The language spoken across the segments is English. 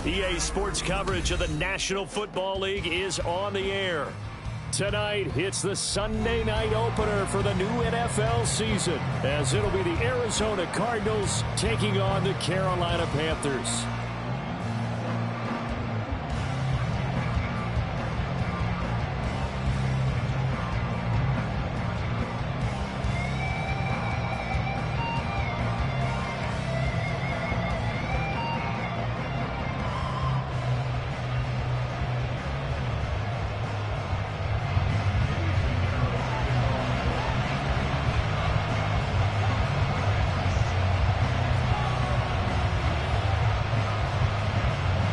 EA Sports coverage of the National Football League is on the air. Tonight, it's the Sunday night opener for the new NFL season, as it'll be the Arizona Cardinals taking on the Carolina Panthers.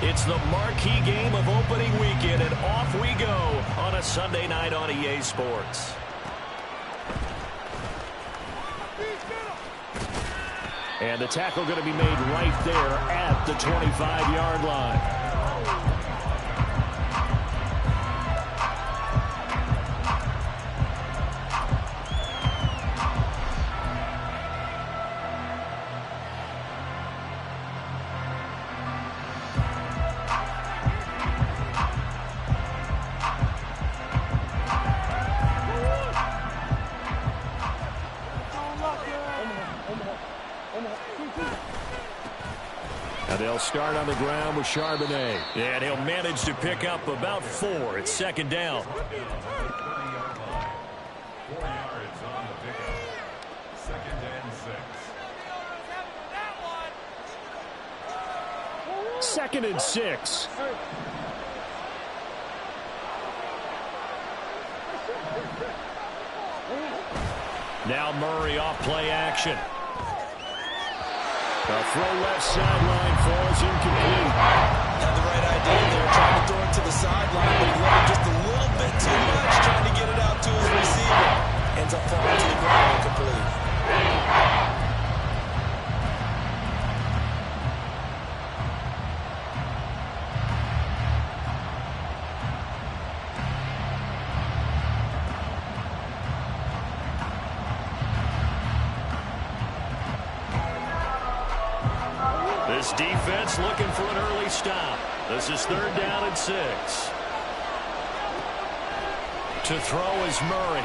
It's the marquee game of opening weekend, and off we go on a Sunday night on EA Sports. And the tackle going to be made right there at the 25-yard line. And they'll start on the ground with Charbonnet. And he'll manage to pick up about 4. It's second down. 4 yards on the pickup. Second and 6. Second and 6. Now Murray off play action. The throw left sideline falls incomplete. Had the right idea there, trying to throw it to the sideline, but he let it just a little bit too much, trying to get it out to his receiver. Ends up falling to the ground incomplete. This defense looking for an early stop. This is third down and 6. To throw is Murray.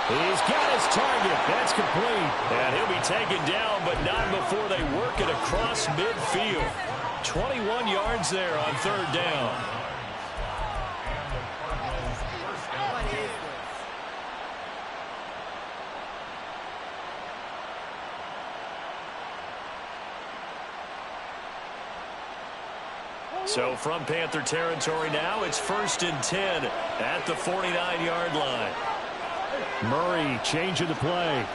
He's got his target. That's complete. And he'll be taken down, but not before they work it across midfield. 21 yards there on third down. So from Panther territory now, it's 1st and 10 at the 49-yard line. Murray changing the play.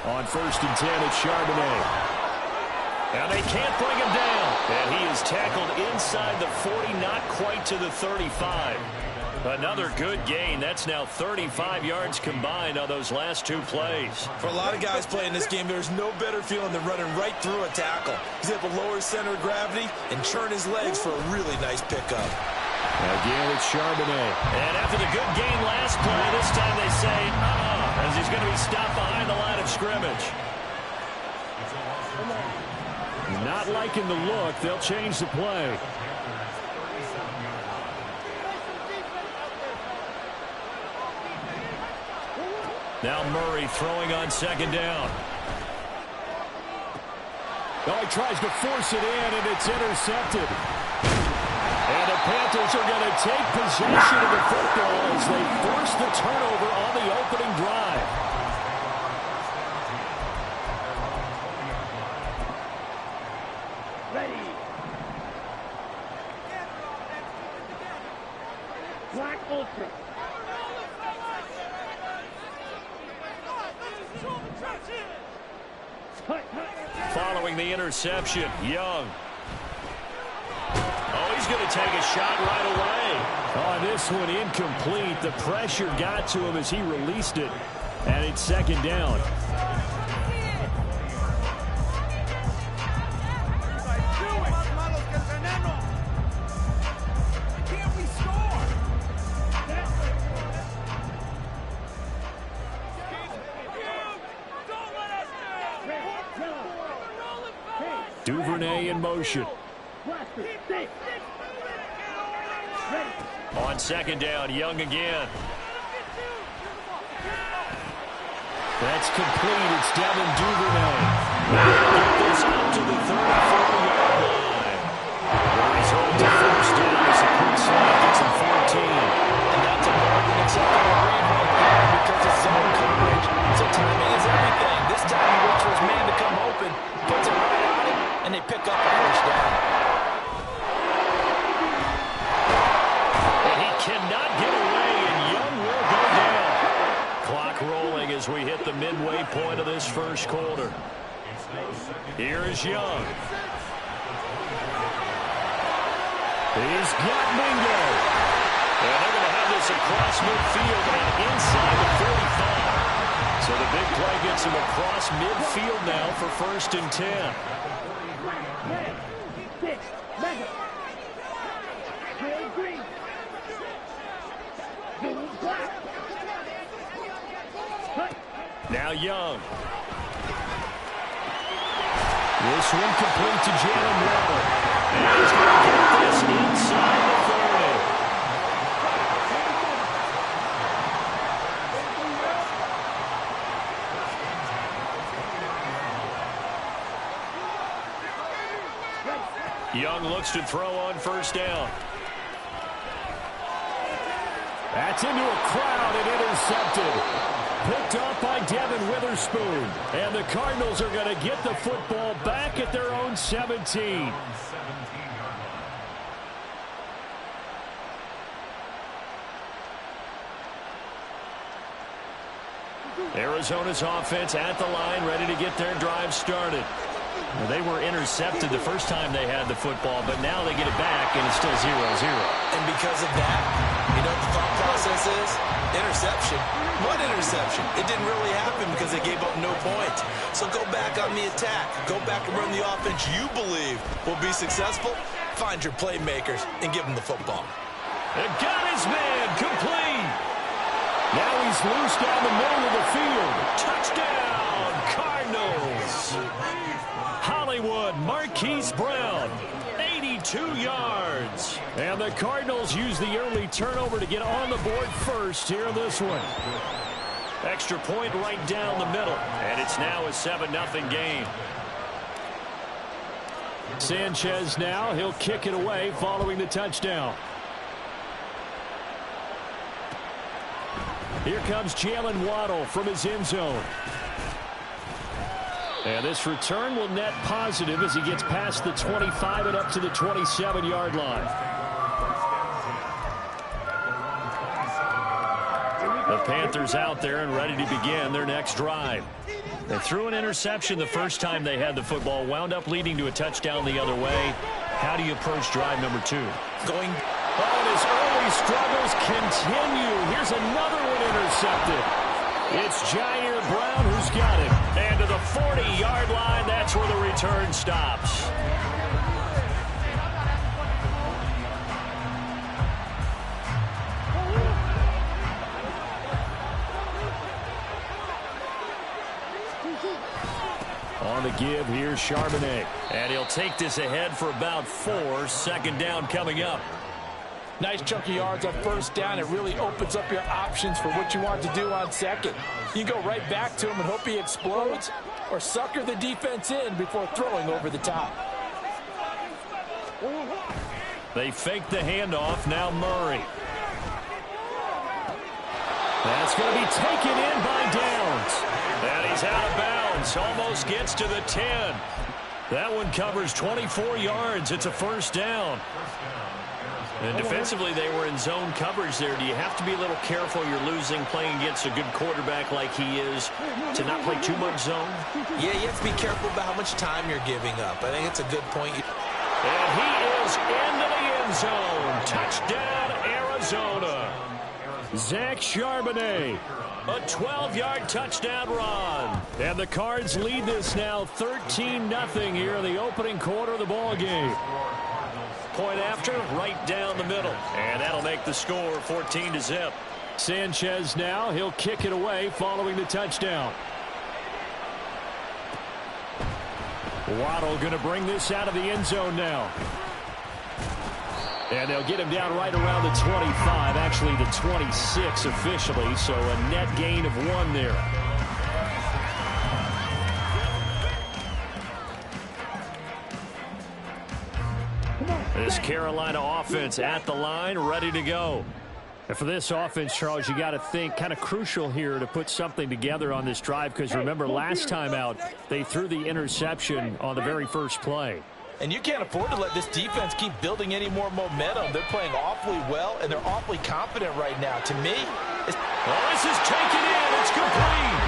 On 1st and 10, it's Charbonnet. And they can't bring him down. And he is tackled inside the 40, not quite to the 35. Another good gain. That's now 35 yards combined on those last 2 plays. For a lot of guys playing this game, there's no better feeling than running right through a tackle. He's able to lower his center of gravity and churn his legs for a really nice pickup. Again, it's Charbonnet. And after the good gain last play, this time they say, as he's going to be stopped behind the line of scrimmage. Not liking the look. They'll change the play. Now Murray throwing on second down. Oh, he tries to force it in, and it's intercepted. And the Panthers are going to take possession of the football as they force the turnover on the opening drive. Ready. Black Ultra. Following the interception, Young. Oh, he's going to take a shot right away. Oh, this one incomplete. The pressure got to him as he released it. And it's second down. Duvernay in motion. On second down, Young again. That's complete. It's Devin Duvernay. Get this out to the 34-yard line. The result to first down is a quick slide. Gets him 14. And that's a more than acceptable read right there because of zone coverage. So timing is everything. This time he waits for his man to come open, puts it right on him, and they pick up a first down. And he cannot get away, and Young will go down. Clock rolling as we hit the midway point of this first quarter. Here is Young. He's got Mingo. And they're going to have this across midfield and inside the 45. So the big play gets him across midfield now for 1st and 10. Now Young. This one complete to Jalen Waddle. And he's going to get this inside the 30. Young looks to throw on first down. That's into a crowd and intercepted. Picked off by Devin Witherspoon. And the Cardinals are going to get the football back at their own 17. Arizona's offense at the line, ready to get their drive started. Well, they were intercepted the first time they had the football, but now they get it back, and it's still 0-0. And because of that, you know what the thought process is? Interception. What interception? It didn't really happen because they gave up no points. So go back on the attack. Go back and run the offense you believe will be successful. Find your playmakers and give them the football. And got his man complete. Now he's loose down the middle of the field. Touchdown, Cardinals. Hollywood Marquise Brown, 82 yards. And the Cardinals use the early turnover to get on the board first here in this one. Extra point right down the middle. And it's now a 7-0 game. Sanchez now, he'll kick it away following the touchdown. Here comes Jalen Waddle from his end zone. And this return will net positive as he gets past the 25 and up to the 27-yard line. The Panthers out there and ready to begin their next drive. They threw an interception the first time they had the football, wound up leading to a touchdown the other way. How do you approach drive number 2? Going. Oh, and his early struggles continue. Here's another one intercepted. It's Jair Brown who's got it. And to the 40-yard line, that's where the return stops. On the give, here's Charbonnet. And he'll take this ahead for about 4. 2nd down coming up. Nice chunky yards on first down. It really opens up your options for what you want to do on second. You can go right back to him and hope he explodes, or sucker the defense in before throwing over the top. They fake the handoff. Now Murray. That's going to be taken in by Downs. And he's out of bounds. Almost gets to the 10. That one covers 24 yards. It's a first down. And defensively, they were in zone coverage there. Do you have to be a little careful? You're losing playing against a good quarterback like he is to not play too much zone? Yeah, you have to be careful about how much time you're giving up. I think it's a good point. And he is into the end zone. Touchdown, Arizona. Zach Charbonnet. A 12-yard touchdown run. And the Cards lead this now 13-0 here in the opening quarter of the ball game. Point after, right down the middle. And that'll make the score 14-0. Sanchez now, he'll kick it away following the touchdown. Waddle going to bring this out of the end zone now. And they'll get him down right around the 25, actually the 26 officially, so a net gain of 1 there. This Carolina offense at the line, ready to go. And for this offense, Charles, you got to think kind of crucial here to put something together on this drive, because remember last time out they threw the interception on the very first play. And you can't afford to let this defense keep building any more momentum. They're playing awfully well, and they're awfully confident right now. To me, this is taken in. It's complete.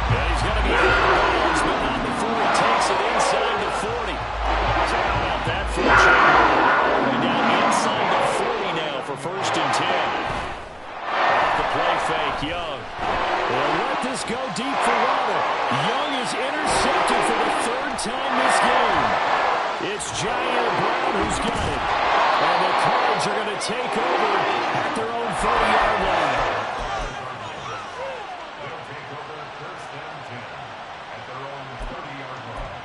Yeah, he's going to be out of bounds, but not before he takes it inside the 40. So how about that for a change? Down inside the 40 now for 1st and 10. Off the play fake, Young. They'll let this go deep for Waddle. Young is intercepted for the 3rd time this game. It's Jair Brown who's got it. And the Cards are going to take over at their own 40-yard line. They'll take over 1st and 10 at their own 30-yard line.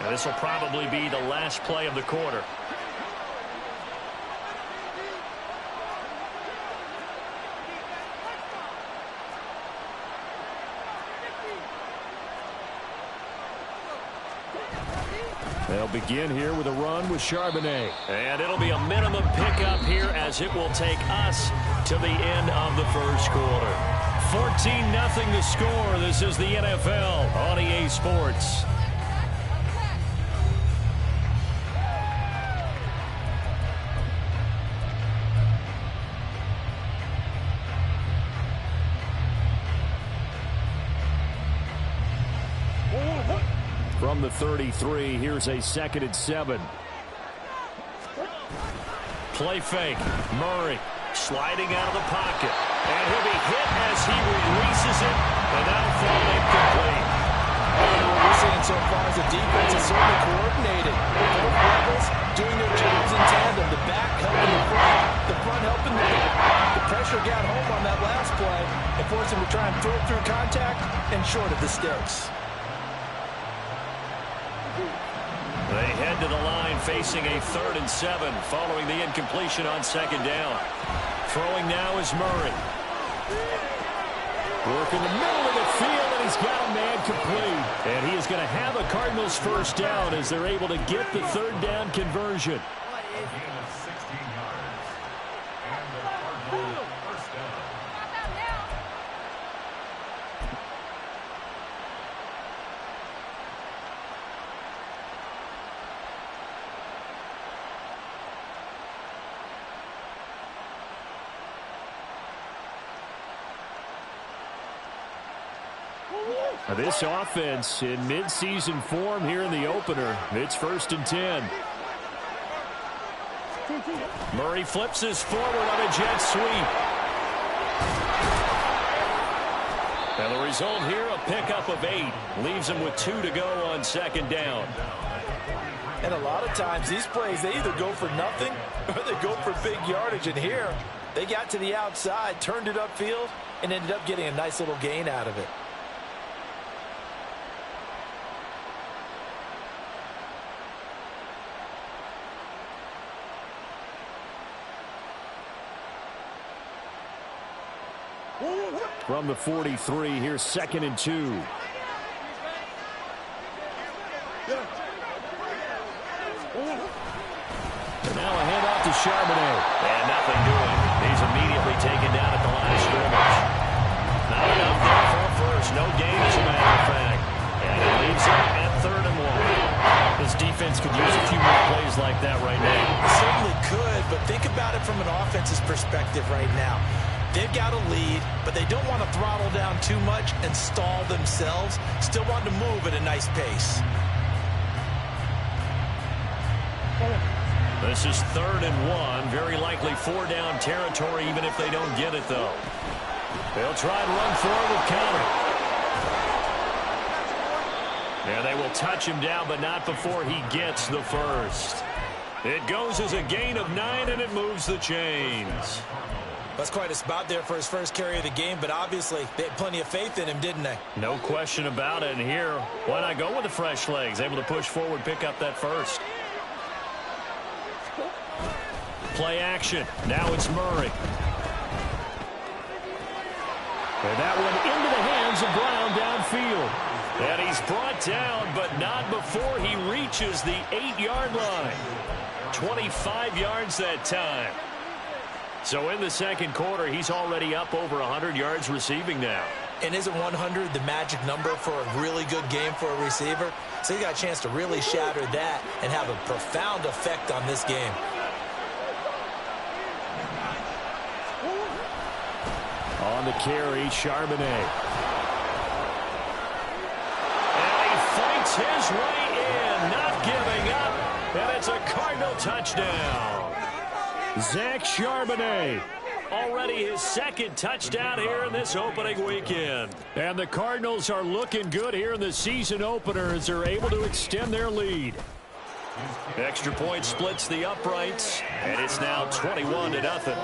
Now, this will probably be the last play of the quarter. They'll begin here with a run with Charbonnet. And it'll be a minimum pickup here as it will take us to the end of the 1st quarter. 14-0 the score. This is the NFL on EA Sports. From the 33, here's a 2nd and 7. Play fake. Murray sliding out of the pocket. And he'll be hit as he releases it. And that'll fall incomplete. what we're seeing so far is the defense is certainly coordinated. Both levels doing their jobs in tandem. The back helping the front helping the back. The pressure got home on that last play and forced him to try and throw it through contact and short of the sticks. They head to the line facing a 3rd and 7 following the incompletion on 2nd down. Throwing now is Murray. Work in the middle of the field, and he's got a man complete. And he is going to have a Cardinals 1st down as they're able to get the 3rd down conversion. Gain of 16 yards. And the Cardinals 1st down. This offense in midseason form here in the opener. It's 1st and 10. Murray flips this forward on a jet sweep. And the result here, a pickup of 8. Leaves him with 2 to go on 2nd down. And a lot of times these plays, they either go for nothing or they go for big yardage. And here, they got to the outside, turned it upfield, and ended up getting a nice little gain out of it. From the 43, here's 2nd and 2. And now a handoff to Charbonnet. And nothing doing. He's immediately taken down at the line of scrimmage. Not enough there for a 1st. No gain, as a matter of fact. And it leaves him at 3rd and 1. This defense could use a few more plays like that right now. Certainly could, but think about it from an offense's perspective right now. They've got a lead, but they don't want to throttle down too much and stall themselves. Still want to move at a nice pace. This is 3rd and 1. Very likely 4-down territory, even if they don't get it, though. They'll try and run forward with counter. And they will touch him down, but not before he gets the 1st. It goes as a gain of 9, and it moves the chains. That's quite a spot there for his first carry of the game, but obviously they had plenty of faith in him, didn't they? No question about it. And here, why not go with the fresh legs? Able to push forward, pick up that first. Play action. Now it's Murray. And that one into the hands of Brown downfield. And he's brought down, but not before he reaches the 8-yard line. 25 yards that time. So in the second quarter, he's already up over 100 yards receiving now. And isn't 100 the magic number for a really good game for a receiver? So he got a chance to really shatter that and have a profound effect on this game. On the carry, Charbonnet. And he fights his way in, not giving up. And it's a Cardinal touchdown. Zach Charbonnet, already his second touchdown here in this opening weekend. And the Cardinals are looking good here in the season opener as they're able to extend their lead. Extra point splits the uprights, and it's now 21-0.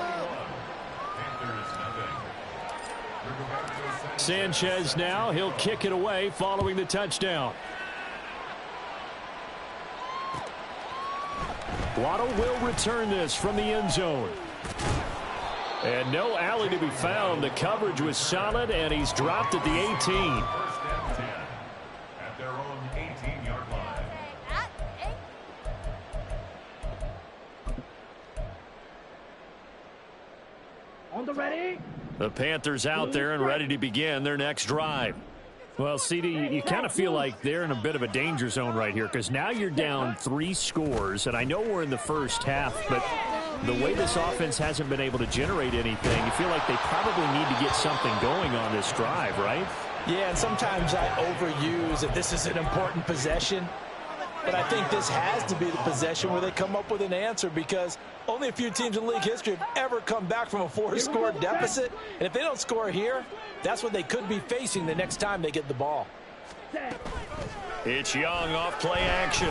Sanchez now, he'll kick it away following the touchdown. Waddle will return this from the end zone. And no alley to be found. The coverage was solid, and he's dropped at the 18. First and 10 at their own 18-yard line. On the ready. The Panthers out there and ready to begin their next drive. Well, CD, you kind of feel like they're in a bit of a danger zone right here because now you're down 3 scores, and I know we're in the first half, but the way this offense hasn't been able to generate anything, you feel like they probably need to get something going on this drive, right? Yeah, and sometimes I overuse that this is an important possession. But I think this has to be the possession where they come up with an answer because only a few teams in league history have ever come back from a 4-score deficit. And if they don't score here, that's what they could be facing the next time they get the ball. It's Young off play action.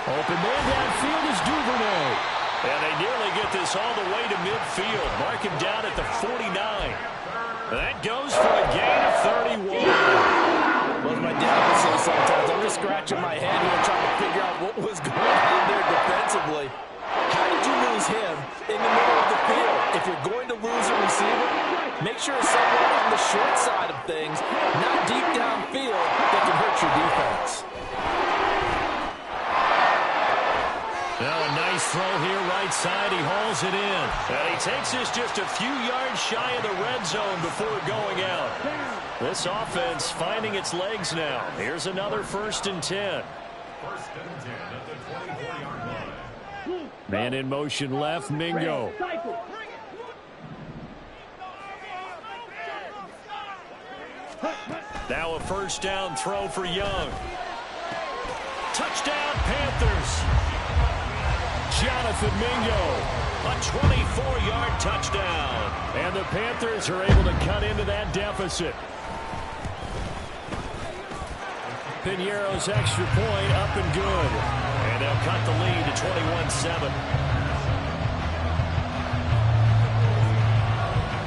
Open man downfield is Duvernay. And they nearly get this all the way to midfield. Mark him down at the 49. That goes for a gain of 31. Well, as my dad would say sometimes, I'm just scratching my head here trying to figure out what was going on there defensively. How did you lose him in the middle of the field? If you're going to lose a receiver, make sure it's somewhere on the short side of things, not deep downfield that can hurt your defense. Now a nice throw here right side. He hauls it in. And he takes this just a few yards shy of the red zone before going out. This offense finding its legs now. Here's another 1st and 10. First and 10 at the 24-yard line. Man in motion left, Mingo. Now a first down throw for Young. Touchdown Panthers. Jonathan Mingo, a 24-yard touchdown. And the Panthers are able to cut into that deficit. Piñeiro's extra point up and good. And they'll cut the lead to 21-7.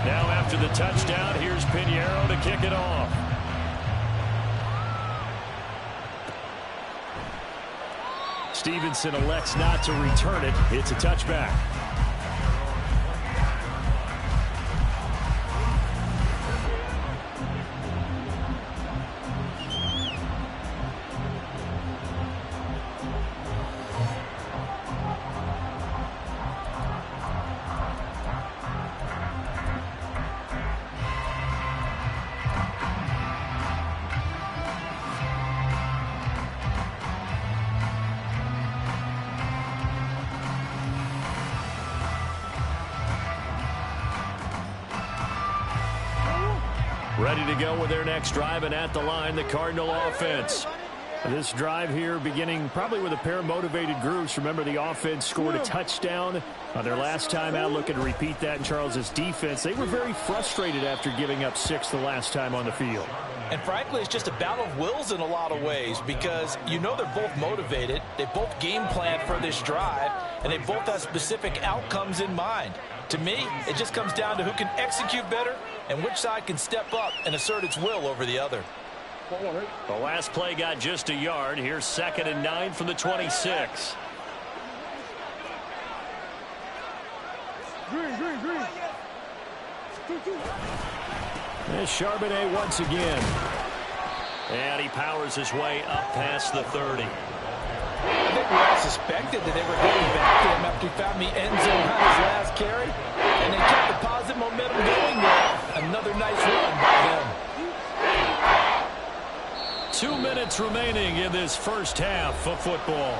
Now after the touchdown, here's Piñeiro to kick it off. Stevenson elects not to return it. It's a touchback. Ready to go with their next drive, and at the line, the Cardinal offense. This drive here beginning probably with a pair of motivated groups. Remember, the offense scored a touchdown on their last time out. Looking to repeat that in Charles's defense. They were very frustrated after giving up 6 the last time on the field. And frankly, it's just a battle of wills in a lot of ways because you know they're both motivated. They both game planned for this drive. and they both have specific outcomes in mind. To me, it just comes down to who can execute better and which side can step up and assert its will over the other. The last play got just a yard. Here's 2nd and 9 from the 26. Green. There's Charbonnet once again. And he powers his way up past the 30. I think we all suspected that they were going back to him after he found the end zone on his last carry. And they kept the positive momentum going there. Another nice run by him. 2 minutes remaining in this first half of football.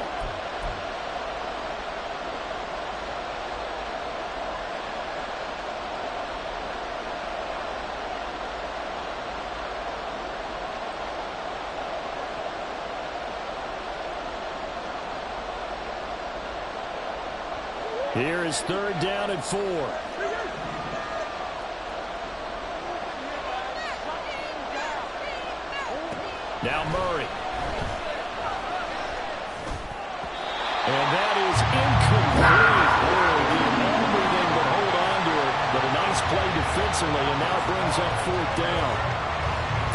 Here is 3rd down and 4. Now Murray. And that is incomplete. Everything but hold on to it. But a nice play defensively, and now brings up 4th down.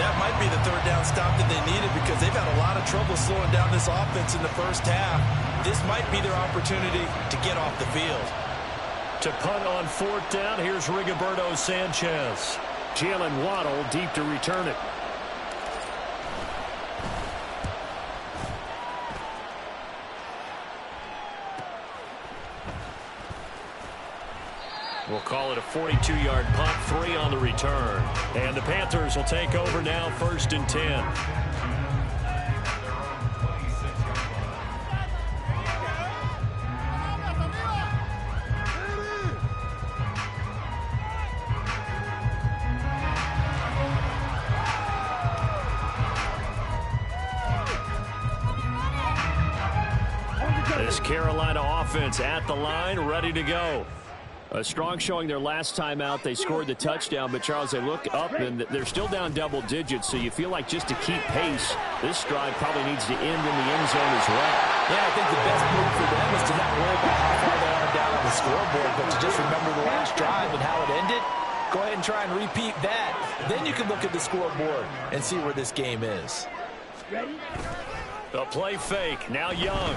That might be the 3rd down stop that they needed because they've had a lot of trouble slowing down this offense in the first half. This might be their opportunity to get off the field. To punt on 4th down, here's Rigoberto Sanchez. Jalen Waddle deep to return it. We'll call it a 42-yard punt, 3 on the return. And the Panthers will take over now, 1st and 10. This Carolina offense at the line, ready to go. A strong showing their last time out. They scored the touchdown, but Charles, they look up and they're still down double digits, so you feel like just to keep pace, this drive probably needs to end in the end zone as well. Yeah, I think the best move for them is to not worry about how far they are down on the scoreboard, but to just remember the last drive and how it ended. Go ahead and try and repeat that. Then you can look at the scoreboard and see where this game is. Ready? The play fake, now Young.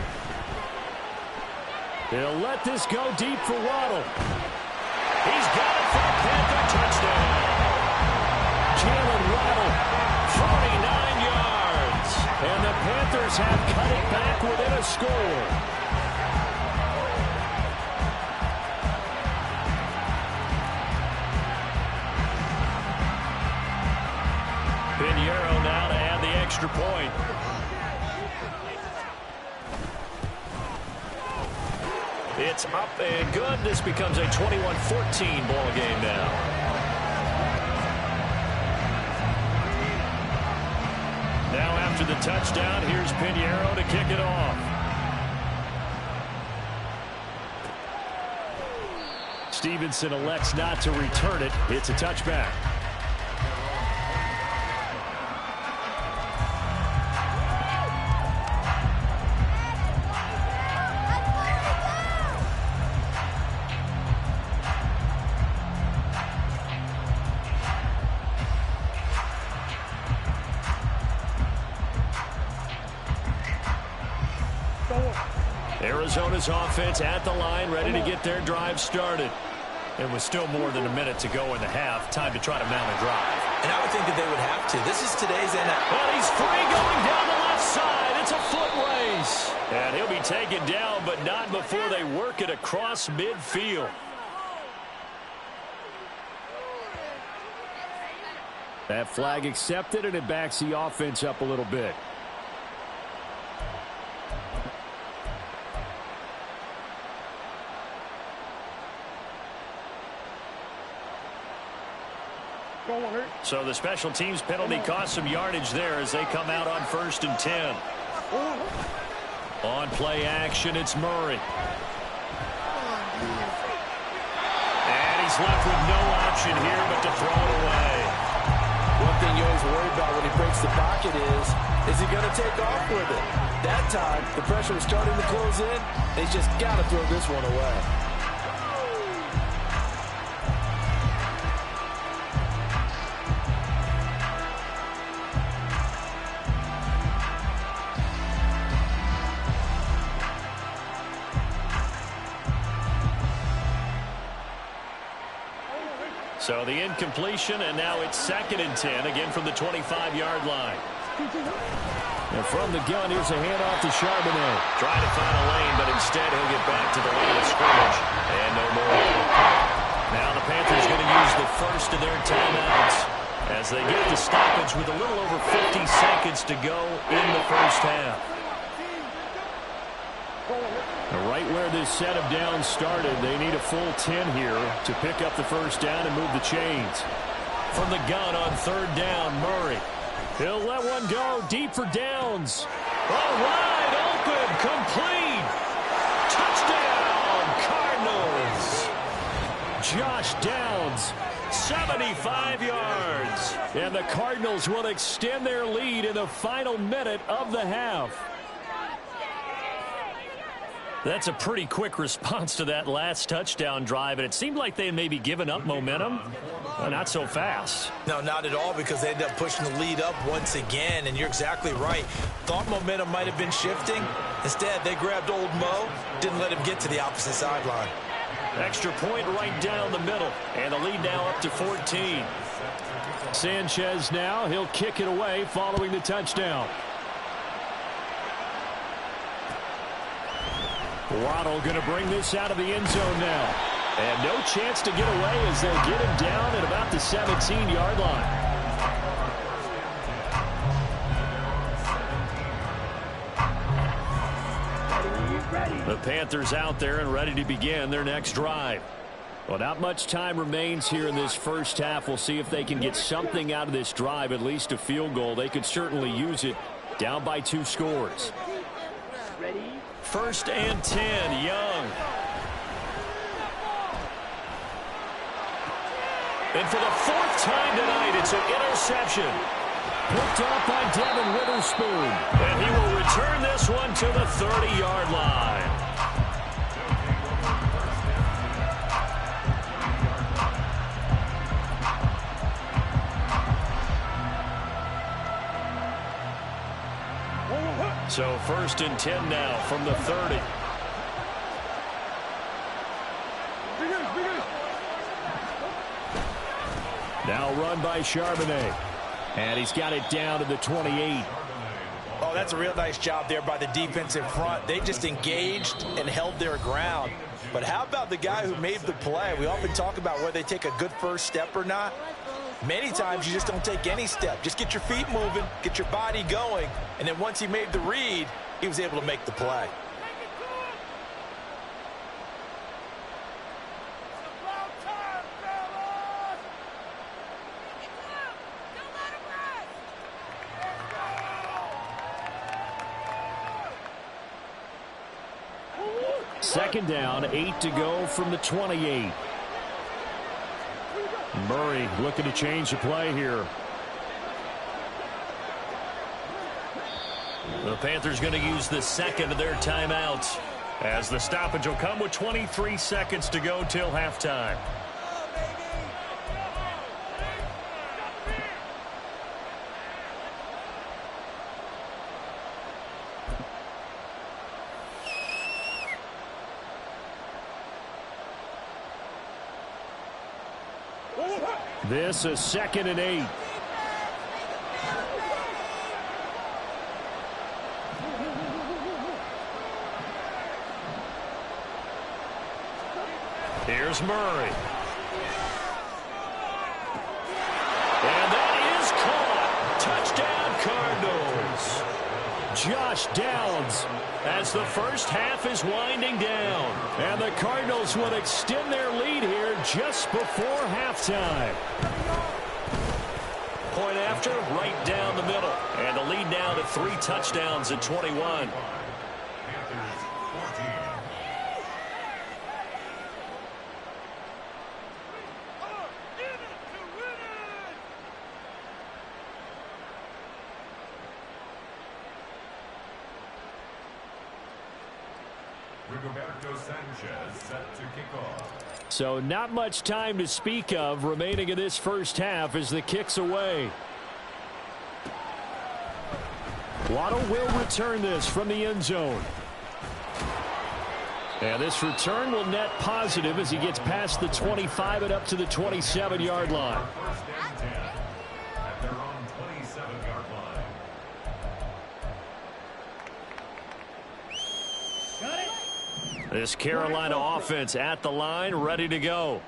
They'll let this go deep for Waddle. He's got it for a Panther touchdown. Jalen Waddle, 49 yards. And the Panthers have cut it back within a score. Pinheiro now to add the extra point. It's up and good. This becomes a 21-14 ball game now. Now after the touchdown, here's Pinheiro to kick it off. Stevenson elects not to return it. It's a touchback. Arizona's offense at the line, ready to get their drive started. And with still more than a minute to go in the half, time to try to mount a drive. And I would think that they would have to. This is today's NFL. And he's free going down the left side. It's a foot race. And he'll be taken down, but not before they work it across midfield. That flag accepted, and it backs the offense up a little bit. So the special teams penalty cost some yardage there as they come out on 1st and 10. On play action, it's Murray. And he's left with no option here but to throw it away. One thing you always worry about when he breaks the pocket is he going to take off with it? That time, the pressure was starting to close in. They just got to throw this one away. So the incompletion, and now it's 2nd and 10, again from the 25-yard line. And from the gun, here's a handoff to Charbonnet. Trying to find a lane, but instead he'll get back to the line of scrimmage. And no more. Now the Panthers going to use the first of their timeouts as they get the stoppage with a little over 50 seconds to go in the first half. Right where this set of downs started, they need a full 10 here to pick up the first down and move the chains. From the gun on 3rd down, Murray. He'll let one go deep for Downs. Oh, wide open, complete. Touchdown, Cardinals. Josh Downs, 75 yards. And the Cardinals will extend their lead in the final minute of the half. That's a pretty quick response to that last touchdown drive, and it seemed like they had maybe given up momentum. Not so fast. No, not at all, because they ended up pushing the lead up once again, and you're exactly right. Thought momentum might have been shifting. Instead, they grabbed old Mo, didn't let him get to the opposite sideline. Extra point right down the middle, and the lead now up to 14. Sanchez now, he'll kick it away following the touchdown. Waddle going to bring this out of the end zone now. And no chance to get away as they'll get him down at about the 17-yard line. The Panthers out there and ready to begin their next drive. Well, not much time remains here in this first half. We'll see if they can get something out of this drive, at least a field goal. They could certainly use it, down by 2 scores. Ready? 1st and 10, Young. And for the 4th time tonight, it's an interception. Picked off by Devin Witherspoon. And he will return this one to the 30-yard line. So 1st and 10 now from the 30. Now run by Charbonnet. And he's got it down to the 28. Oh, that's a real nice job there by the defense in front. They just engaged and held their ground. But how about the guy who made the play? We often talk about whether they take a good first step or not. Many times you just don't take any step. Just get your feet moving, get your body going, and then once he made the read, he was able to make the play. Second down, 8 to go from the 28. Murray looking to change the play here. The Panthers going to use the 2nd of their timeouts as the stoppage will come with 23 seconds to go till halftime. This is 2nd and 8. Here's Murray. And that is caught. Touchdown, Cardinals. Josh Downs as the first half is winding down. And the Cardinals will extend their lead here just before halftime. Point after, right down the middle. And the lead now to 3 touchdowns at 21. Sanchez set to kick off. So not much time to speak of remaining in this first half as the kick's away. Waddle will return this from the end zone. And this return will net positive as he gets past the 25 and up to the 27-yard line. First and 10 at their own 27-yard line. Got it. This Carolina offense at the line, ready to go.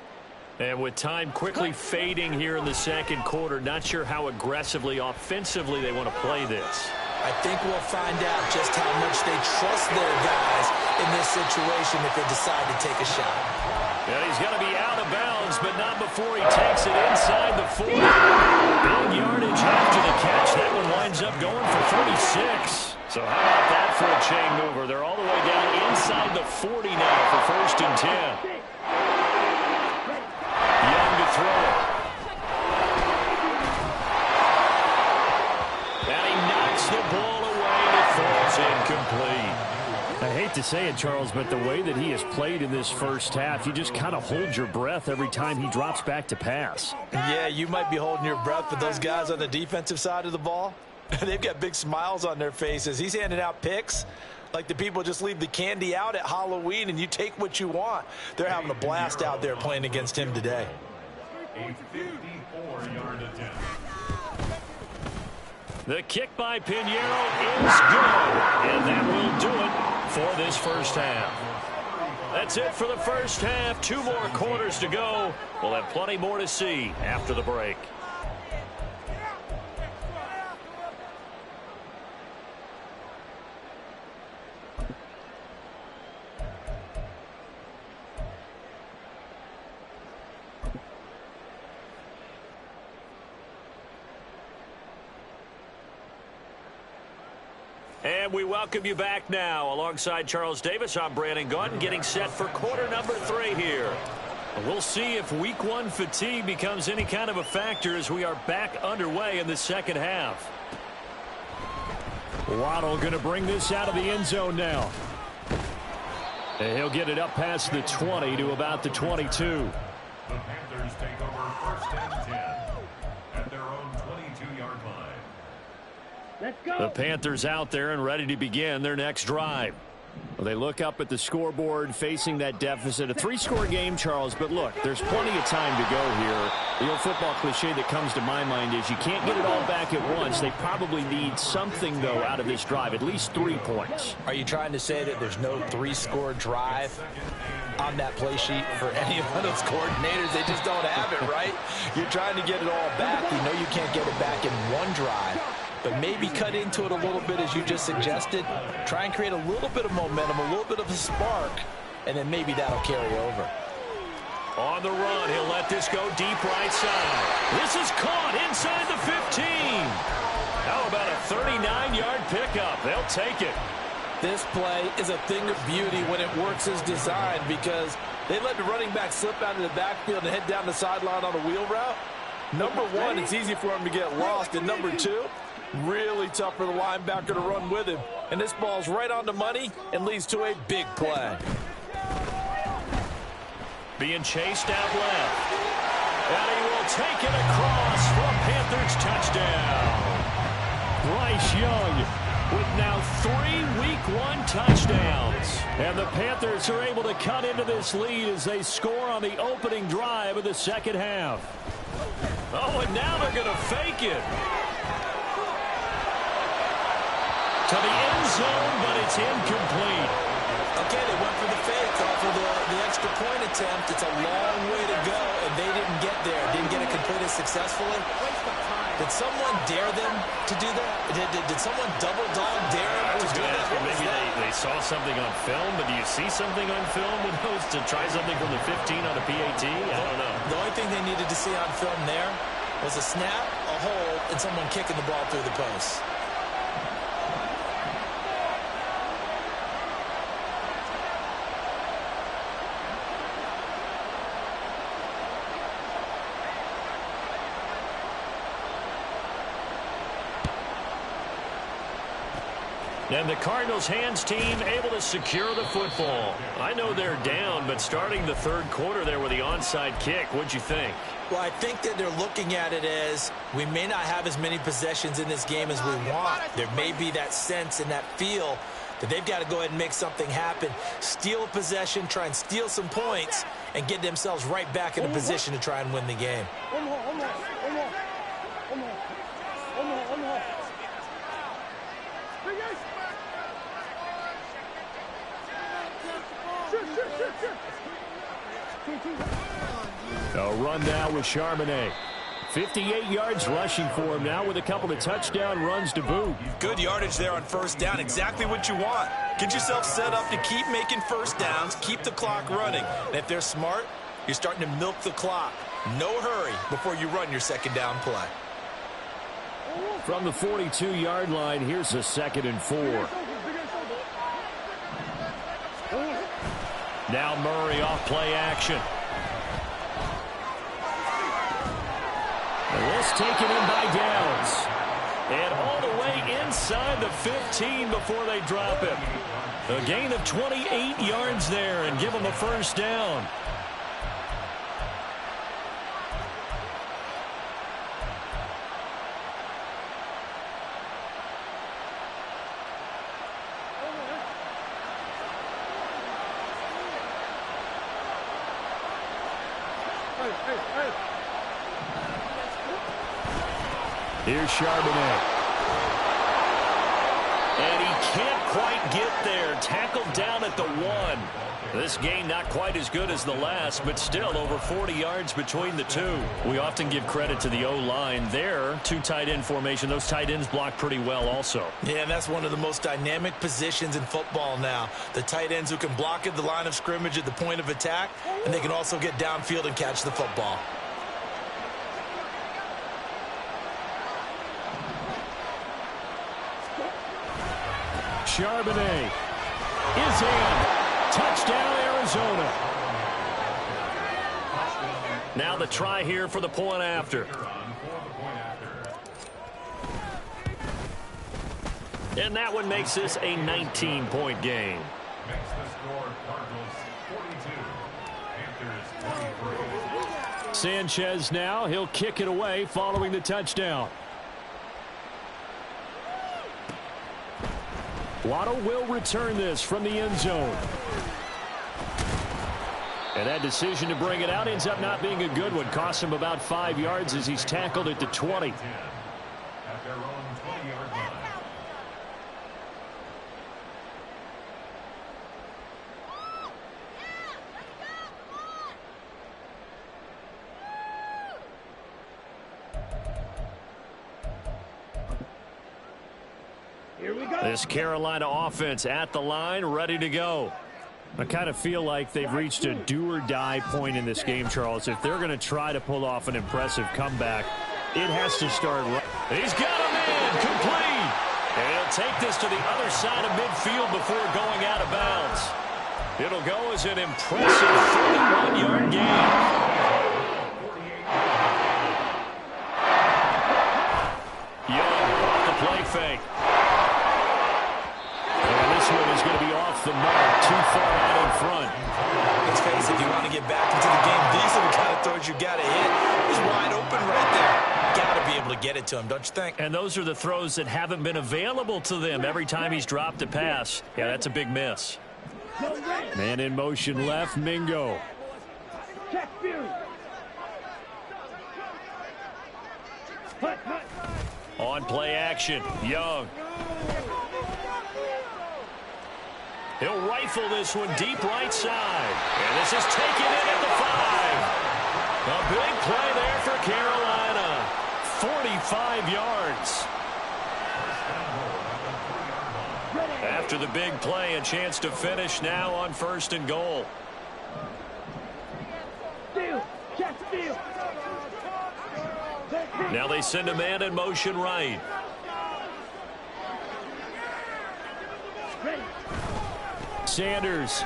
And with time quickly fading here in the second quarter, not sure how aggressively, offensively they want to play this. I think we'll find out just how much they trust their guys in this situation if they decide to take a shot. And he's going to be out of bounds, but not before he takes it inside the 40. Big yardage after the catch. That one winds up going for 46. So how about that for a chain mover? They're all the way down inside the 40 now for first and 10. Young to throw it. And he knocks the ball away. It falls incomplete. I hate to say it, Charles, but the way that he has played in this first half, you just kind of hold your breath every time he drops back to pass. Yeah, you might be holding your breath, but those guys on the defensive side of the ball, they've got big smiles on their faces. He's handing out picks like the people just leave the candy out at Halloween and you take what you want. They're having a blast out there playing against him today. A 54-yard attempt. The kick by Pinheiro is good, and that will do it for this first half. That's it for the first half. 2 more quarters to go. We'll have plenty more to see after the break. And we welcome you back now. Alongside Charles Davis, I'm Brandon Gunn, getting set for quarter number 3 here. We'll see if week 1 fatigue becomes any kind of a factor as we are back underway in the second half. Waddle going to bring this out of the end zone now. And he'll get it up past the 20 to about the 22. The Panthers take over first and 10 at their own 22-yard line. Let's go. The Panthers out there and ready to begin their next drive. Well, they look up at the scoreboard facing that deficit. A 3-score game, Charles, but look, there's plenty of time to go here. The old football cliche that comes to my mind is you can't get it all back at once. They probably need something, though, out of this drive, at least 3 points. Are you trying to say that there's no 3-score drive on that play sheet for any one of those coordinators? They just don't have it, right? You're trying to get it all back. You know you can't get it back in one drive. But maybe cut into it a little bit as you just suggested. Try and create a little bit of momentum, a little bit of a spark, and then maybe that'll carry over. On the run, he'll let this go deep right side. This is caught inside the 15. How about a 39-yard pickup? They'll take it. This play is a thing of beauty when it works as designed because they let the running back slip out of the backfield and head down the sideline on a wheel route. Number 1, it's easy for him to get lost. And number 2, really tough for the linebacker to run with him. And this ball's right on the money and leads to a big play. Being chased out left. And he will take it across for a Panthers touchdown. Bryce Young with now 3 Week 1 touchdowns. And the Panthers are able to cut into this lead as they score on the opening drive of the second half. Oh, and now they're going to fake it. To the end zone, but it's incomplete. Okay, they went for the fake off of the extra point attempt. It's a long way to go, and they didn't get there. Didn't get it completed successfully. Did someone dare them to do that? Did someone double dog dare them to do that? Maybe they saw something on film, but do you see something on film with those to try something from the 15 on a PAT? I don't know. The only thing they needed to see on film there was a snap, a hold, and someone kicking the ball through the post. And the Cardinals' hands team able to secure the football. I know they're down, but starting the third quarter there with the onside kick, what'd you think? Well, I think that they're looking at it as we may not have as many possessions in this game as we want. There may be that sense and that feel that they've got to go ahead and make something happen, steal a possession, try and steal some points, and get themselves right back in a position to try and win the game. A run now with Charbonnet. 58 yards rushing for him now with a couple of touchdown runs to boot. Good yardage there on first down. Exactly what you want. Get yourself set up to keep making first downs, keep the clock running. And if they're smart, you're starting to milk the clock. No hurry before you run your second down play. From the 42-yard line, here's a 2nd and 4. Now Murray off play action. And this taken in by Downs. And all the way inside the 15 before they drop him. A gain of 28 yards there and give him a first down. Here's Charbonnet. And he can't quite get there. Tackled down at the 1. This game not quite as good as the last, but still over 40 yards between the two. We often give credit to the O-line there. 2 tight end formation. Those tight ends block pretty well also. Yeah, and that's one of the most dynamic positions in football now. The tight ends who can block at the line of scrimmage at the point of attack, and they can also get downfield and catch the football. Charbonnet is in. Touchdown, Arizona. Now the try here for the point after. And that one makes this a 19-point game. Makes the score Cardinals 42, Panthers 23. Sanchez now, he'll kick it away following the touchdown. Waddle will return this from the end zone. And that decision to bring it out ends up not being a good one. Cost him about 5 yards as he's tackled at the 20. At their own 20-yard line. Here we go. This Carolina offense at the line, ready to go. I kind of feel like they've reached a do-or-die point in this game, Charles. If they're going to try to pull off an impressive comeback, it has to start right. He's got him in, complete. And he'll take this to the other side of midfield before going out of bounds. It'll go as an impressive 41-yard gain. Young off the play fake. And this one is going to be off the mark, too far out in front. Let's face it, if you want to get back into the game, these are the kind of throws you got to hit. He's wide open right there. Got to be able to get it to him, don't you think? And those are the throws that haven't been available to them every time he's dropped a pass. Yeah, that's a big miss. Man in motion left, Mingo. Check Fury. Hut. On play action, Young. He'll rifle this one deep right side. And this is taken in at the 5. A big play there for Carolina. 45 yards. After the big play, a chance to finish now on 1st and goal. Steal. Check steal. Now they send a man in motion right. Ready. Sanders.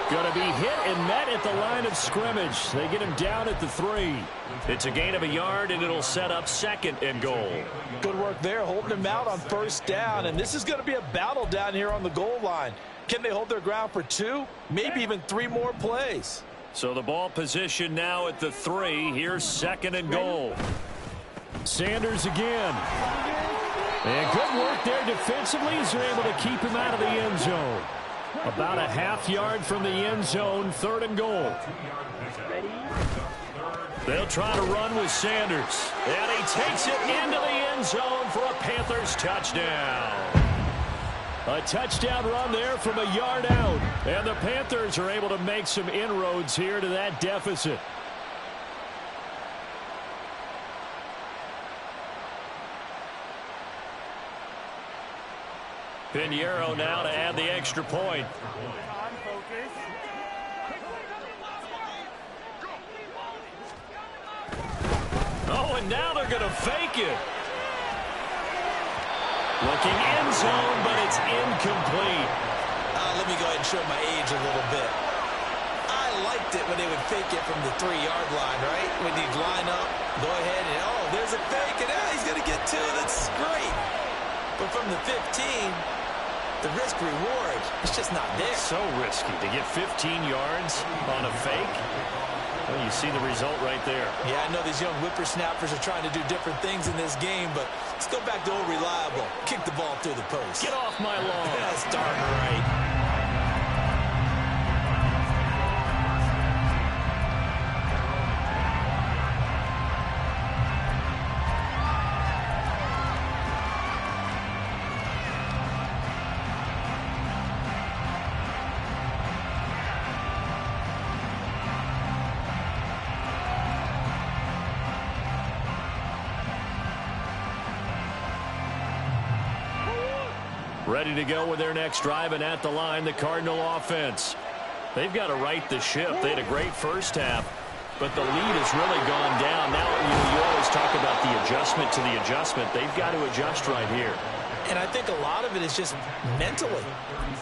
Going to be hit and met at the line of scrimmage. They get him down at the 3. It's a gain of a yard, and it'll set up 2nd and goal. Good work there, holding him out on 1st down. And this is going to be a battle down here on the goal line. Can they hold their ground for 2, maybe even 3 more plays? So the ball position now at the 3. Here's 2nd and goal. Sanders again. And good work there defensively as they're able to keep him out of the end zone. About a half yard from the end zone, 3rd and goal. They'll try to run with Sanders. And he takes it into the end zone for a Panthers touchdown. A touchdown run there from a yard out. And the Panthers are able to make some inroads here to that deficit. Pinheiro now to add the extra point. Oh, and now they're going to fake it. Looking end zone, but it's incomplete. Let me go ahead and show my age a little bit. I liked it when they would fake it from the 3-yard line, right? When you'd line up, go ahead and, oh, there's a fake, and he's going to get 2. That's great. But from the 15, the risk-reward is just not there. So risky to get 15 yards on a fake. Well, you see the result right there. Yeah, I know these young whippersnappers are trying to do different things in this game, but let's go back to old reliable. Kick the ball through the post. Get off my lawn. That's darn right. Ready to go with their next drive, and at the line, the Cardinal offense. They've got to right the ship. They had a great first half, but the lead has really gone down. Now, you always talk about the adjustment to the adjustment. They've got to adjust right here. And I think a lot of it is just mentally.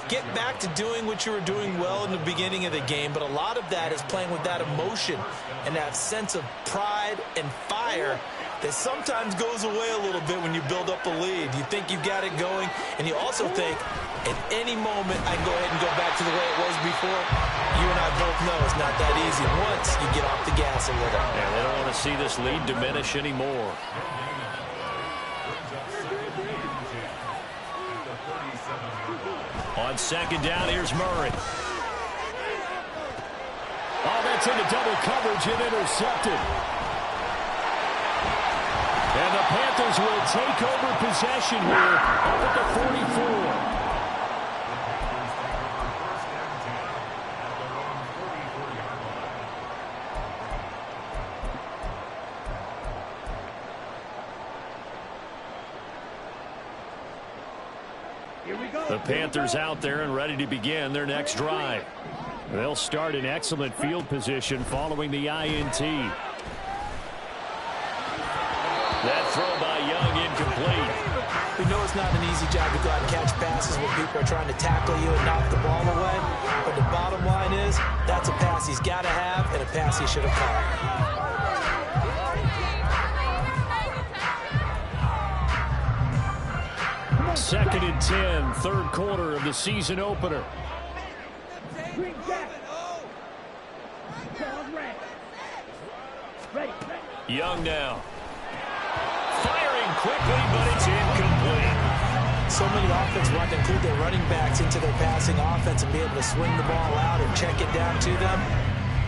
Get back to doing what you were doing well in the beginning of the game, but a lot of that is playing with that emotion and that sense of pride and fire that sometimes goes away a little bit when you build up a lead. You think you've got it going, and you also think at any moment I can go ahead and go back to the way it was before. You and I both know it's not that easy once you get off the gas a little. Yeah, they don't want to see this lead diminish anymore. On 2nd down, here's Murray. Oh, that's into double coverage and intercepted. And the Panthers will take over possession here up at the 44. Here we go. The Panthers out there and ready to begin their next drive. They'll start in excellent field position following the INT. That throw by Young incomplete. We know it's not an easy job to go out and catch passes when people are trying to tackle you and knock the ball away. But the bottom line is that's a pass he's got to have and a pass he should have caught. 2nd and 10, 3rd quarter of the season opener. Green jack. Ready. Young now. Firing quickly, but it's incomplete. So many offenses want to include their running backs into their passing offense and be able to swing the ball out or check it down to them.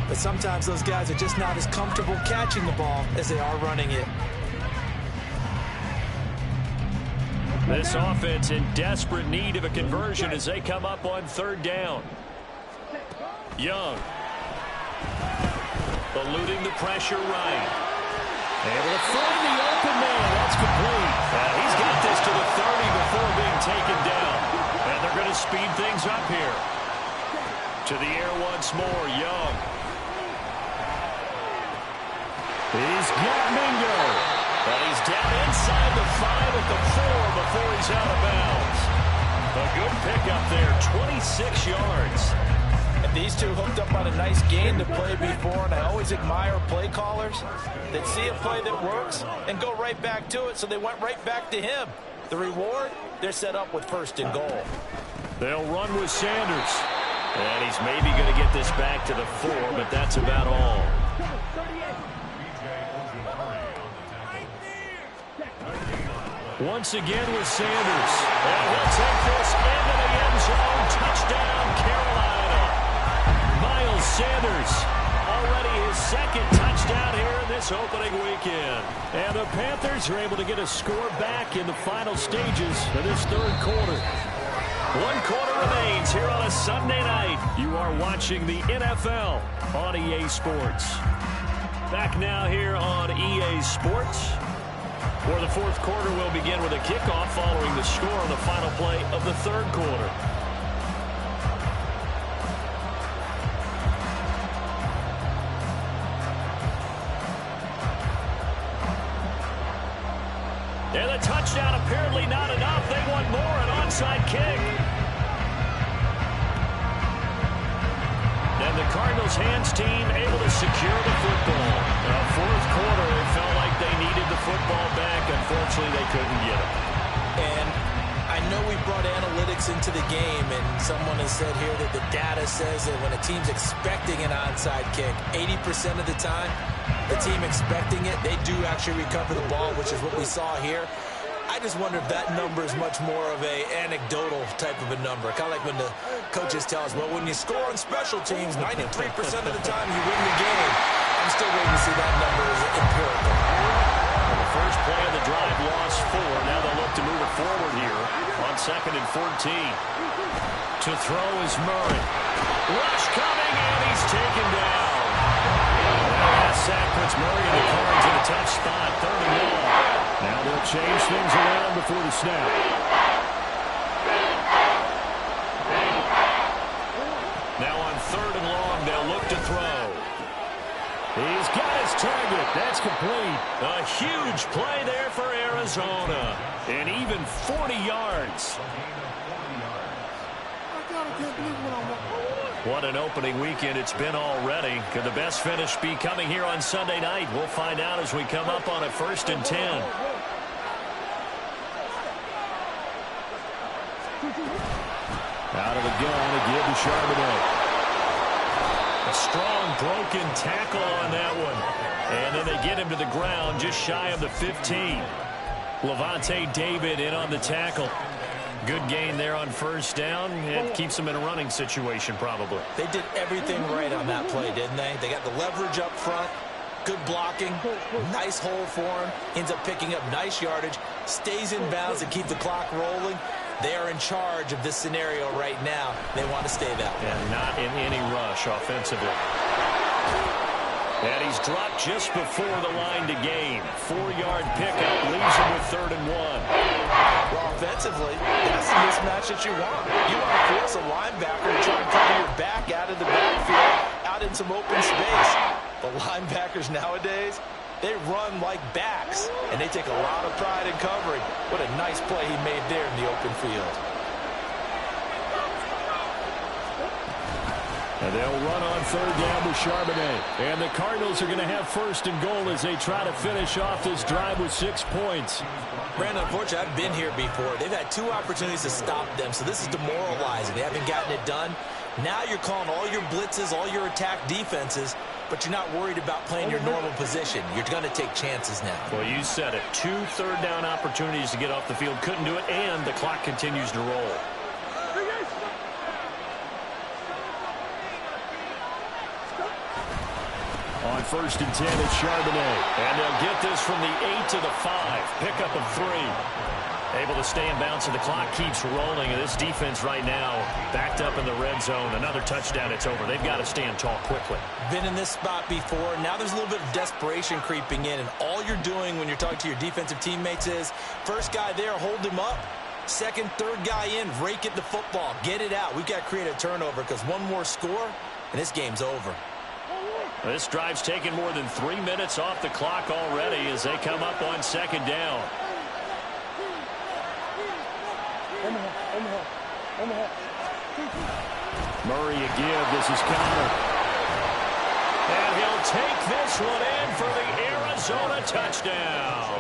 But sometimes those guys are just not as comfortable catching the ball as they are running it. This offense in desperate need of a conversion as they come up on 3rd down. Young. Eluding the pressure right. Able to find the open man. That's complete. He's got this to the 30 before being taken down. And they're going to speed things up here. To the air once more, Young. He's got Mingo. But he's down inside the 5 at the 4 before he's out of bounds. A good pickup there, 26 yards. And these two hooked up on a nice game to play before, and I always admire play callers that see a play that works and go right back to it, so they went right back to him. The reward, they're set up with 1st and goal. They'll run with Sanders. And he's maybe going to get this back to the 4, but that's about all. Once again with Sanders. And he'll take this into the end zone. Touchdown, Carolina. Miles Sanders, already his 2nd touchdown here in this opening weekend. And the Panthers are able to get a score back in the final stages of this 3rd quarter. 1 quarter remains here on a Sunday night. You are watching the NFL on EA Sports. Back now here on EA Sports. For the 4th quarter, we'll begin with a kickoff following the score on the final play of the 3rd quarter. And the touchdown apparently not enough. They want more, an onside kick. And the Cardinals hands team able to secure the football. 4th quarter, it felt like they needed the football back. Unfortunately, they couldn't get it. And I know we brought analytics into the game, and someone has said here that the data says that when a team's expecting an onside kick, 80% of the time, the team expecting it, they do actually recover the ball, which is what we saw here. I just wonder if that number is much more of a anecdotal type of a number. Kind of like when the coaches tell us, well, when you score on special teams, 93% of the time you win the game. I'm still waiting to see that number as empirical. Well, the first play of the drive lost 4. Now they'll look to move it forward here on 2nd and 14. To throw is Murray. Rush coming, and he's taken down. That sack puts Murray in the cards in a tough spot. 3rd and 1. Now they'll change things around before the snap. Now on 3rd and long, they'll look to throw. He's got his target. That's complete. A huge play there for Arizona. And even 40 yards. What an opening weekend it's been already. Could the best finish be coming here on Sunday night? We'll find out as we come up on a 1st and 10. Out of the gun, a give to Charbonnet. A strong broken tackle on that one. And then they get him to the ground just shy of the 15. Levante David in on the tackle. Good gain there on 1st down. It keeps them in a running situation probably. They did everything right on that play, didn't they? They got the leverage up front, good blocking, nice hole for him, ends up picking up nice yardage, stays in bounds to keep the clock rolling. They are in charge of this scenario right now. They want to stay that way. And not in any rush offensively. And he's dropped just before the line to gain. 4-yard pickup leaves him with 3rd and 1. Well, offensively, that's the mismatch that you want. You want to force a linebacker to try and cover your back out of the backfield, out in some open space. The linebackers nowadays, they run like backs, and they take a lot of pride in covering. What a nice play he made there in the open field. And they'll run on 3rd down with Charbonnet. And the Cardinals are going to have 1st and goal as they try to finish off this drive with 6 points. Brandon, unfortunately, I've been here before. They've had 2 opportunities to stop them, so this is demoralizing. They haven't gotten it done. Now you're calling all your blitzes, all your attack defenses, but you're not worried about playing your normal position. You're going to take chances now. Well, you said it. 2 third down opportunities to get off the field. Couldn't do it, and the clock continues to roll. On 1st and 10, it's Charbonnet. And they'll get this from the 8 to the 5. Pickup of 3. Able to stay in bounds, and the clock keeps rolling. And this defense right now backed up in the red zone. Another touchdown, it's over. They've got to stand tall quickly. Been in this spot before. Now there's a little bit of desperation creeping in. And all you're doing when you're talking to your defensive teammates is, first guy there, hold him up. Second, third guy in, rake it to football. Get it out. We've got to create a turnover because one more score, and this game's over. This drive's taken more than 3 minutes off the clock already as they come up on 2nd down. Murray a give. This is Connor. And he'll take this one in for the Arizona touchdown.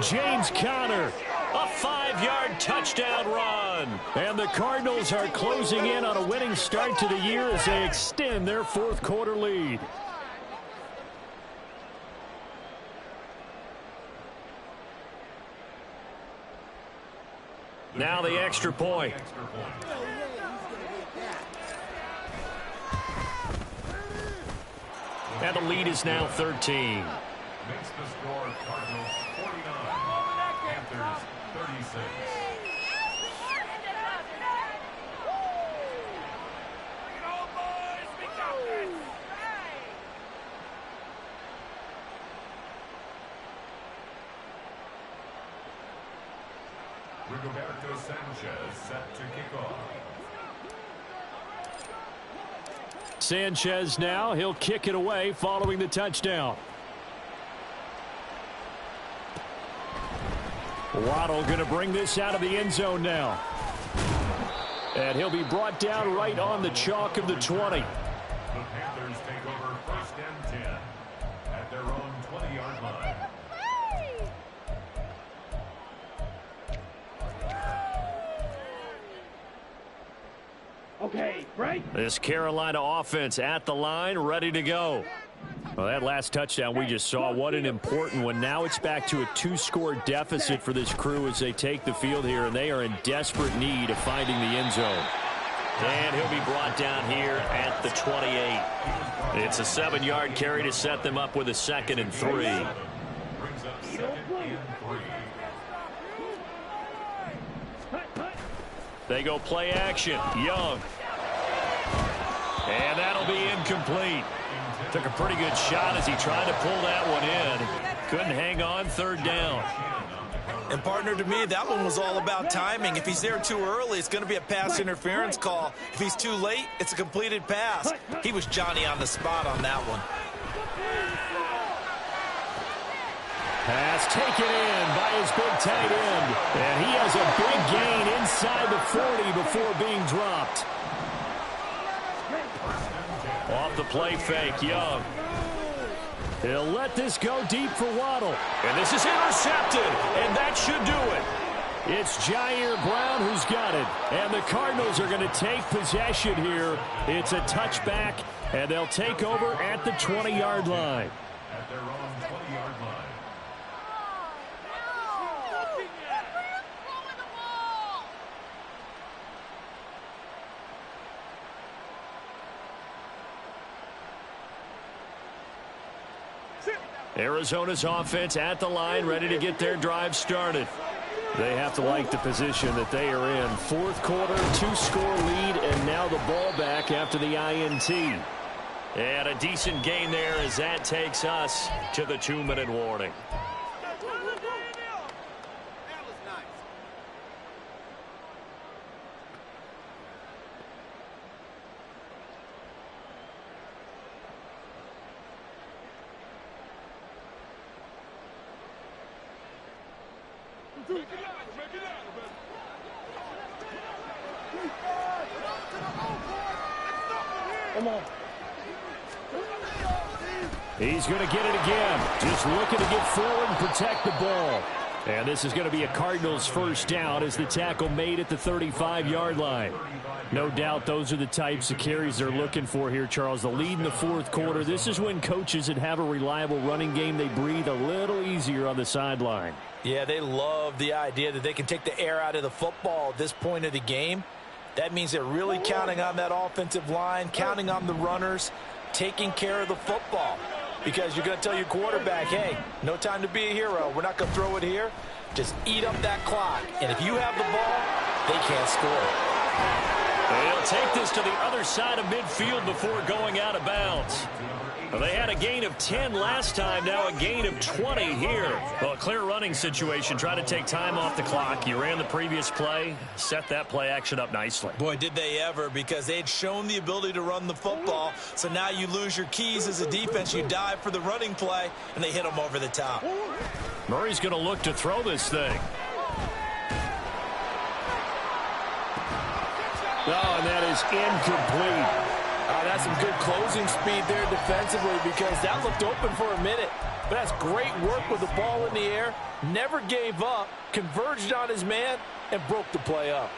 James Conner, a 5-yard touchdown run. And the Cardinals are closing in on a winning start to the year as they extend their fourth quarter lead. Now the extra point. And the lead is now 13. Makes the score Cardinals 49, Panthers 36. Rigoberto Sanchez set to kick off. Sanchez now, he'll kick it away following the touchdown. Waddle going to bring this out of the end zone now. And he'll be brought down right on the chalk of the 20. The Panthers take over 1st and 10 at their own 20-yard line. Okay, break. This Carolina offense at the line, ready to go. Well, that last touchdown we just saw, what an important one. Now it's back to a 2-score deficit for this crew as they take the field here, and they are in desperate need of finding the end zone. And he'll be brought down here at the 28. It's a 7-yard carry to set them up with a 2nd and 3. Brings up 2nd and 3. They go play action. Young. And that'll be incomplete. Took a pretty good shot as he tried to pull that one in. Couldn't hang on, 3rd down. And, partner, to me, that one was all about timing. If he's there too early, it's going to be a pass interference call. If he's too late, it's a completed pass. He was Johnny on the spot on that one. Pass taken in by his big tight end. And he has a big gain inside the 40 before being dropped. Off the play fake, Young. He'll let this go deep for Waddle. And this is intercepted, and that should do it. It's Jair Brown who's got it. And the Cardinals are going to take possession here. It's a touchback, and they'll take over at the 20-yard line. At their own 20-yard line. Arizona's offense at the line, ready to get their drive started. They have to like the position that they are in. 4th quarter, 2-score lead, and now the ball back after the INT. And a decent gain there as that takes us to the 2-minute warning. Come on. He's going to get it again. Just looking to get forward and protect the ball. And this is going to be a Cardinals first down as the tackle made at the 35-yard line. No doubt those are the types of carries they're looking for here, Charles. The lead in the 4th quarter. This is when coaches that have a reliable running game, they breathe a little easier on the sideline. Yeah, they love the idea that they can take the air out of the football at this point of the game. That means they're really counting on that offensive line, counting on the runners, taking care of the football. Because you're going to tell your quarterback, hey, no time to be a hero. We're not going to throw it here. Just eat up that clock. And if you have the ball, they can't score. They'll take this to the other side of midfield before going out of bounds. Well, they had a gain of 10 last time, now a gain of 20 here. Well, a clear running situation. Try to take time off the clock. You ran the previous play, set that play action up nicely. Boy, did they ever, because they had shown the ability to run the football. So now you lose your keys as a defense. You dive for the running play, and they hit them over the top. Murray's going to look to throw this thing. Oh, and that is incomplete. That's some good closing speed there defensively because that looked open for a minute. But that's great work with the ball in the air. Never gave up, converged on his man, and broke the play up.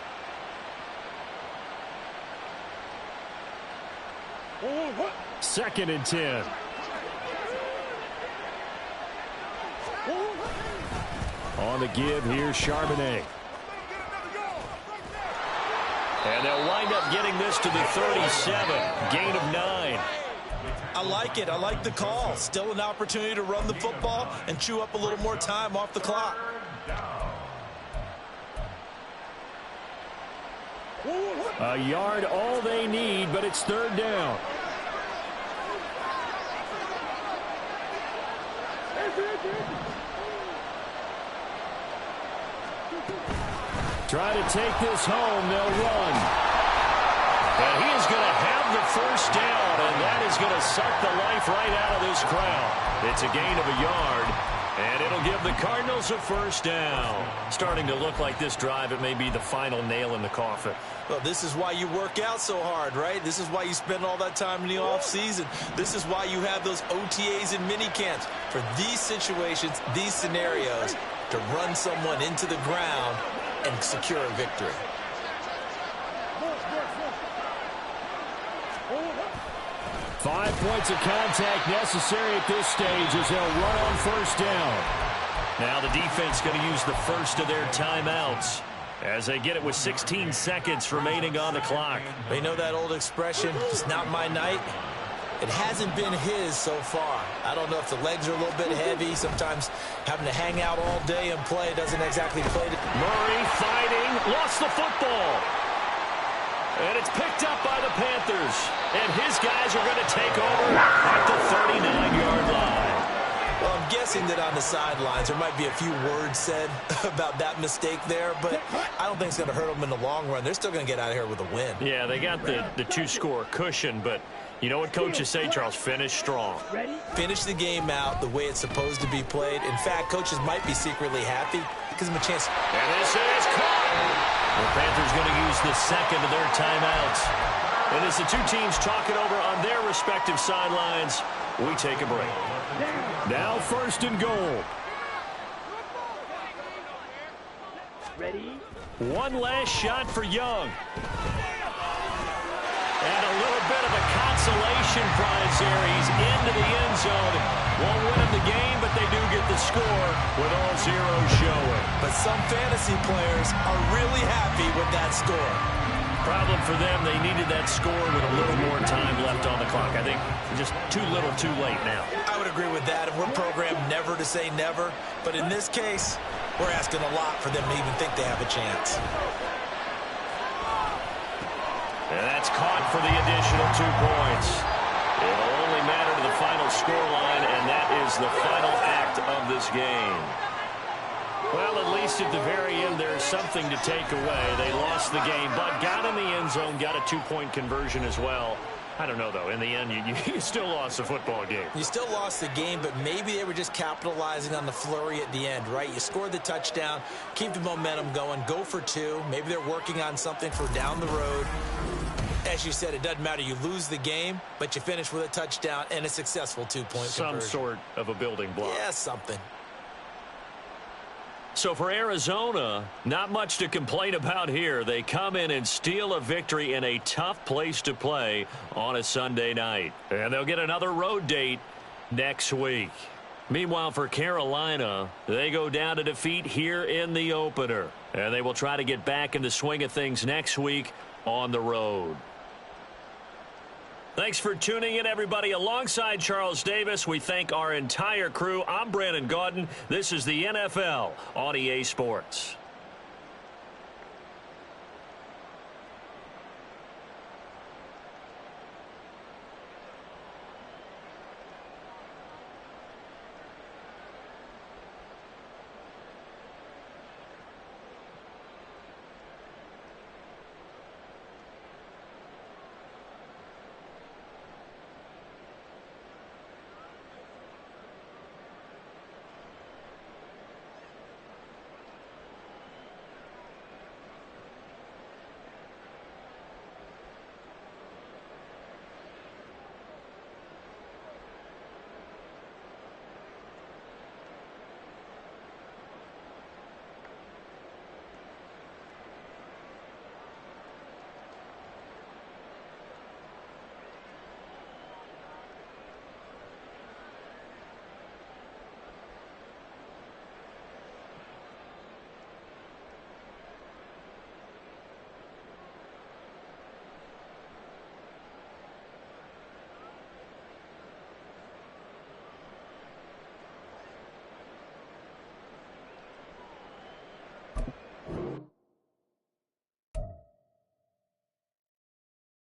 Second and 10. On the give, here's Charbonnet. And they'll wind up getting this to the 37. Gain of 9. I like it. I like the call. Still an opportunity to run the football and chew up a little more time off the clock. A yard all they need, but it's third down. Try to take this home. They'll run. And he is going to have the first down, and that is going to suck the life right out of this crowd. It's a gain of a yard, and it'll give the Cardinals a first down. Starting to look like this drive, it may be the final nail in the coffin. Well, this is why you work out so hard, right? This is why you spend all that time in the offseason. This is why you have those OTAs and mini camps. For these situations, these scenarios, to run someone into the ground and secure a victory. Five points of contact necessary at this stage as they'll run on first down. Now the defense going to use the first of their timeouts as they get it with 16 seconds remaining on the clock. They know that old expression, it's not my night. It hasn't been his so far. I don't know if the legs are a little bit heavy. Sometimes having to hang out all day and play doesn't exactly play. Murray fighting, lost the football. And it's picked up by the Panthers. And his guys are going to take over at the 39-yard line. Well, I'm guessing that on the sidelines there might be a few words said about that mistake there, but I don't think it's going to hurt them in the long run. They're still going to get out of here with a win. Yeah, they got the two-score cushion, but you know what coaches say, Charles? Finish strong. Finish the game out the way it's supposed to be played. In fact, coaches might be secretly happy. It gives them a chance. And this is caught. The Panthers going to use the second of their timeouts. And as the two teams talk it over on their respective sidelines, we take a break. Now first and goal. Ready? One last shot for Young. And a little bit of a consolation prize there. He's into the end zone. Won't win him the game, but they do get the score with all zeros showing. But some fantasy players are really happy with that score. Problem for them, they needed that score with a little more time left on the clock. I think just too little too late now. I would agree with that, and we're programmed never to say never. But in this case, we're asking a lot for them to even think they have a chance. And that's caught for the additional 2 points. It'll only matter to the final scoreline, and that is the final act of this game. Well, at least at the very end, there's something to take away. They lost the game, but got in the end zone, got a 2-point conversion as well. I don't know, though. In the end, you still lost the football game. You still lost the game, but maybe they were just capitalizing on the flurry at the end, right? You scored the touchdown, keep the momentum going, go for 2. Maybe they're working on something for down the road. As you said, it doesn't matter. You lose the game, but you finish with a touchdown and a successful 2-point conversion. Some sort of a building block. Yeah, something. So for Arizona, not much to complain about here. They come in and steal a victory in a tough place to play on a Sunday night. And they'll get another road date next week. Meanwhile, for Carolina, they go down to defeat here in the opener. And they will try to get back in the swing of things next week on the road. Thanks for tuning in, everybody. Alongside Charles Davis, we thank our entire crew. I'm Brandon Gaudin. This is the NFL on EA Sports.